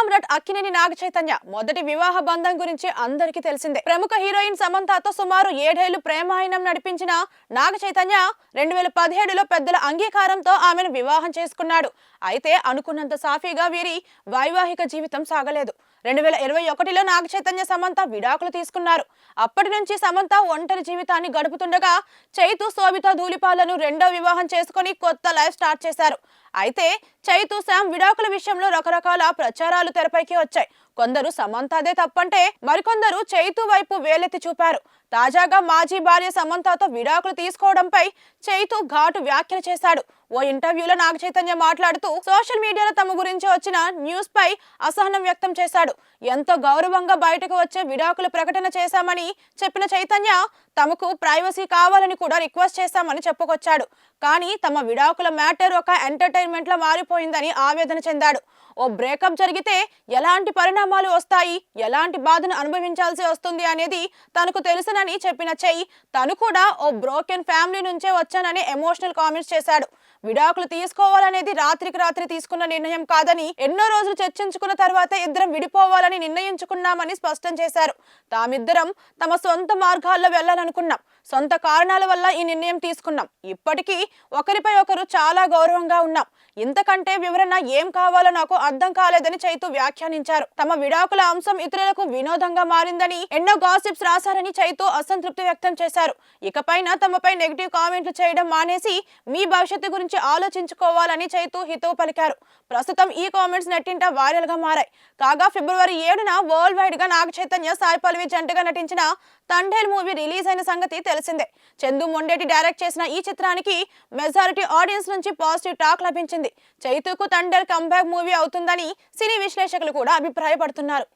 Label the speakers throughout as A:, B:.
A: సామ్రాట్ అక్కినేని నాగ చైతన్య మొదటి వివాహ బంధం గురించి అందరికీ తెలిసిందే. ప్రముఖ హీరోయిన్ సమంతతో సుమారు 7 ఏళ్లు ప్రేమాయణం నడిపించిన నాగ చైతన్య 2017లో పెద్దల అంగీకారంతో ఆమెను వివాహం చేసుకున్నాడు. అయితే అనుకున్నంత సాఫీగా వీరి వైవాహిక జీవితం సాగలేదు. 2021లో నాగ చైతన్య సమంత విడాకులు తీసుకున్నారు. అప్పటి నుంచి సమంత ఒంటరి జీవితాన్ని గడుపుతుండగా చైతు శోభిత ధూళిపాలను రెండో వివాహం చేసుకుని కొత్త లైఫ్ స్టార్ట్ చేశారు. అయితే చైతు శామ్ విడాకుల విషయంలో రకరకాల ప్రచారాలు తెరపైకి వచ్చాయి. కొందరు సమంతదే తప్పంటే మరికొందరు చైతు వైపు వేలెత్తి చూపారు. తాజాగా మాజీ భార్య సమంతతో విడాకులు తీసుకోవడంపై చైతు ఘాటు వ్యాఖ్యలు చేశాడు. ఓ ఇంటర్వ్యూలో నాగ చైతన్య మాట్లాడుతూ సోషల్ మీడియాలో తమ గురించి వచ్చిన న్యూస్ పై అసహనం వ్యక్తం చేశాడు. ఎంతో గౌరవంగా బయటకు వచ్చే విడాకుల ప్రకటన చేశామని చెప్పిన చైతన్య తమకు ప్రైవసీ కావాలని కూడా రిక్వెస్ట్ చేశామని చెప్పుకొచ్చాడు. కానీ తమ విడాకుల మ్యాటర్ ఒక ఎంటర్టైన్మెంట్ లా మారిపోయిందని ఆవేదన చెందాడు. ఓ బ్రేకప్ జరిగితే ఎలాంటి పరిణామాలు వస్తాయి, ఎలాంటి బాధను అనుభవించాల్సి వస్తుంది అనేది తనకు తెలుసునని చెప్పిన తను కూడా ఓ బ్రోకెన్ ఫ్యామిలీ నుంచే వచ్చానని ఎమోషనల్ కామెంట్స్ చేశాడు. విడాకులు తీసుకోవాలనేది రాత్రికి రాత్రి తీసుకున్న నిర్ణయం కాదని, ఎన్నో రోజులు చర్చించుకున్న తర్వాత ఇద్దరం విడిపోవాలని నిర్ణయించుకున్నామని స్పష్టం చేశారు. తామిద్దరం తమ సొంత మార్గాల్లో వెళ్లాలనుకున్నాం. సొంత కారణాల వల్ల ఈ నిర్ణయం తీసుకున్నాం. ఇప్పటికీ ఒకరిపై ఒకరు చాలా గౌరవంగా ఉన్నాం. ఇంతకంటే వివరణ ఏం కావాలో నాకు అర్థం కాలేదని చైతు వ్యాఖ్యానించారు. తమ విడాకుల అంశం ఇతరులకు వినోదంగా మారిందని, ఎన్నో గాసిప్స్ రాశారని చైతు అసంతృప్తి వ్యక్తం చేశారు. ఇకపైన తమపై నెగిటివ్ కామెంట్లు చేయడం మానేసి మీ భవిష్యత్తు గురించి ఆలోచించుకోవాలని చైతు హితవు పలికారు. ప్రస్తుతం ఈ కామెంట్స్ నెట్టింట వైరల్ గా మారాయి. కాగా ఫిబ్రవరి 7న వరల్డ్ వైడ్ గా నాగ చైతన్య సాయి పల్లవి జంటగా నటించిన తండేల్ మూవీ రిలీజ్ అయిన సంగతి తెలిసిందే. చందు మొండేటి డైరెక్ట్ చేసిన ఈ చిత్రానికి మెజారిటీ ఆడియన్స్ నుంచి పాజిటివ్ టాక్ లభించింది. చైతుకు తండేల్ కంబ్యాక్ మూవీ అవుతుందని సినీ విశ్లేషకులు కూడా అభిప్రాయపడుతున్నారు.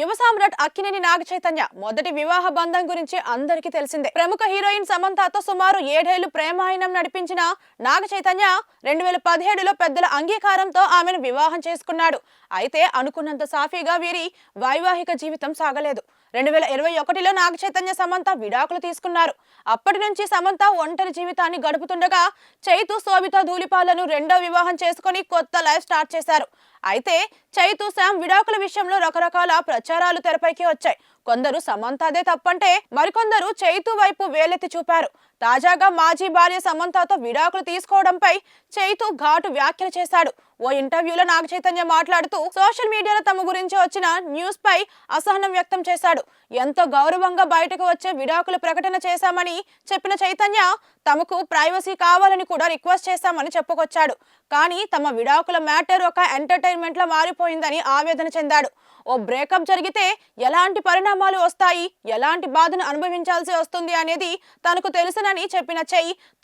A: యువ సామ్రాట్ అక్కినేని నాగ చైతన్య మొదటి వివాహ బంధం గురించి అందరికీ తెలిసిందే. ప్రముఖ హీరోయిన్ సమంతతో సుమారు 7 ఏళ్లు ప్రేమాయణం నడిపించిన నాగ చైతన్య 2017లో పెద్దల అంగీకారంతో ఆమెను వివాహం చేసుకున్నాడు. అయితే అనుకున్నంత సాఫీగా వీరి వైవాహిక జీవితం సాగలేదు. 2021లో నాగ చైతన్య సమంత విడాకులు తీసుకున్నారు. అప్పటి నుంచి సమంత ఒంటరి జీవితాన్ని గడుపుతుండగా చైతు శోభిత ధూళిపాలను రెండో వివాహం చేసుకుని కొత్త లైఫ్ స్టార్ట్ చేశారు. అయితే చైతు శామ్ విడాకుల విషయంలో రకరకాల ప్రచారాలు తెరపైకి వచ్చాయి. కొందరు సమంతదే తప్పంటే మరికొందరు చైతు వైపు వేలెత్తి చూపారు. తాజాగా మాజీ భార్య సమంతతో విడాకులు తీసుకోవడంపై చైతు ఘాటు వ్యాఖ్యలు చేశాడు. ఓ ఇంటర్వ్యూలో నాగ చైతన్య మాట్లాడుతూ సోషల్ మీడియాలో తమ గురించి వచ్చిన న్యూస్ పై అసహనం వ్యక్తం చేశాడు. ఎంతో గౌరవంగా బయటకు వచ్చే విడాకుల ప్రకటన చేశామని చెప్పిన చైతన్య తమకు ప్రైవసీ కావాలని కూడా రిక్వెస్ట్ చేశామని చెప్పుకొచ్చాడు. కానీ తమ విడాకుల మ్యాటర్ ఒక ఎంటర్టైన్మెంట్ లా మారిపోయిందని ఆవేదన చెందాడు. ఓ బ్రేకప్ జరిగితే ఎలాంటి పరిణామాలు వస్తాయి, ఎలాంటి బాధను అనుభవించాల్సి వస్తుంది అనేది తనకు తెలుసునని చెప్పిన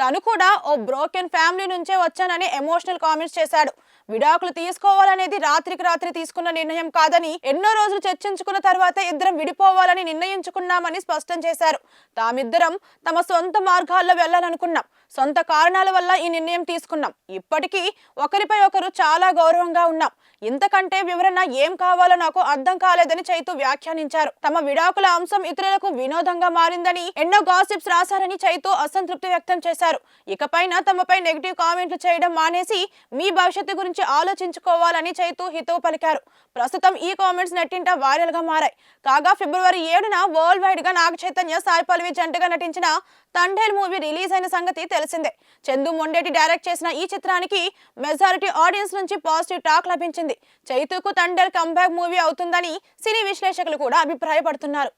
A: తను కూడా ఓ బ్రోకెన్ ఫ్యామిలీ నుంచే వచ్చానని ఎమోషనల్ కామెంట్స్ చేశాడు. విడాకులు తీసుకోవాలనేది రాత్రికి రాత్రి తీసుకున్న నిర్ణయం కాదని, ఎన్నో రోజులు చర్చించుకున్న తర్వాత ఇద్దరం విడిపోవాలని నిర్ణయించుకున్నామని స్పష్టం చేశారు. తామిద్దరం తమ సొంత మార్గాల్లో వెళ్లాలనుకున్నాం. సొంత కారణాల వల్ల ఈ నిర్ణయం తీసుకున్నాం. ఇప్పటికీ ఒకరిపై ఒకరు చాలా గౌరవంగా ఉన్నాం. ఇంతకంటే వివరణ ఏం కావాలో నాకు అర్థం కాలేదని చైతు వ్యాఖ్యానించారు. తమ విడాకుల అంశం ఇతరులకు వినోదంగా మారిందని, ఎన్నో గాసిప్స్ రాశారని చైతు అసంతృప్తి వ్యక్తం చేశారు. ఇకపైన తమపై నెగిటివ్ కామెంట్లు చేయడం మానేసి మీ భవిష్యత్తు గురించి ఆలోచించుకోవాలని చైతు హితవు పలికారు. ప్రస్తుతం ఈ కామెంట్స్ నెట్టింట వైరల్ గా మారాయి. కాగా ఫిబ్రవరి 7న వరల్డ్ వైడ్ గా నాగ చైతన్య సాయి పల్లవి జంటగా నటించిన తండేల్ మూవీ రిలీజ్ అయిన సంగతి తెలిసిందే. చందు మొండేటి డైరెక్ట్ చేసిన ఈ చిత్రానికి మెజారిటీ ఆడియన్స్ నుంచి పాజిటివ్ టాక్ లభించింది. చైతుకు తండేల్ కంబ్యాక్ మూవీ అవుతుందని సినీ విశ్లేషకులు కూడా అభిప్రాయపడుతున్నారు.